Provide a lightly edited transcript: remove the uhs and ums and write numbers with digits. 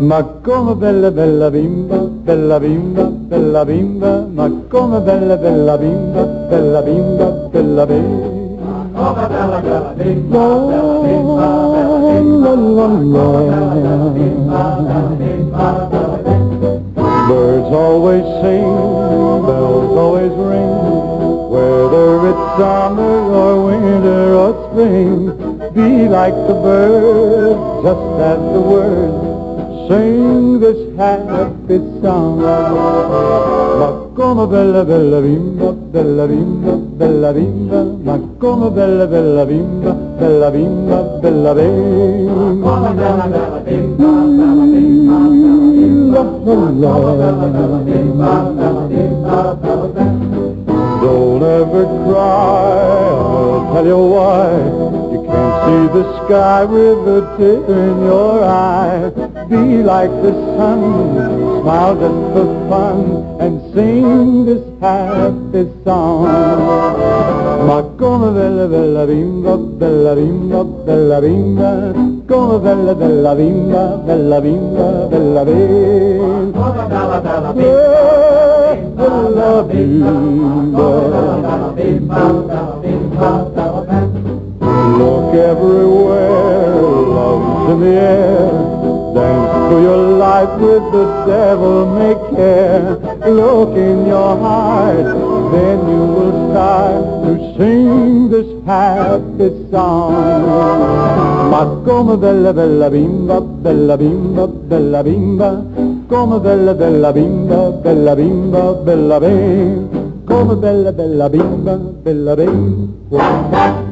Ma come bella bella bimba, bella bimba, bella bimba, ma come bella bella bimba, bella bimba, bella bimba. Come bella bella bimba, bella bimba, bella bimba, bella bimba, bella bimba, bella bimba. Birds always sing, bells always ring, whether it's summer or winter or spring. Be like the birds, just as the words sing this happy song. Ma come bella bella bimba, bella bimba, bella bimba, ma come bella bella bimba, bella bimba, bella bimba. Come bella bella bimba, bella bimba, bella bimba, bella bimba. Don't ever cry, I'll tell you why. You can't see the sky with a tear in your eye. Be like the sun, smile just for fun, and sing this happy song. Ma come bella bella bimba, bella bimba, bella bimba, come bella bella bimba, bella bimba, bella bimba. Come bella bella bimba, Bella bimba. Look everywhere, love's in the air. Dance for your life with the devil may care. Look in your heart, then you will start to sing this happy song. Ma come bella bella bimba, bella bimba, bella bimba, come bella bella bimba, bella bimba, bella bimba, come bella bella bimba, bella bimba.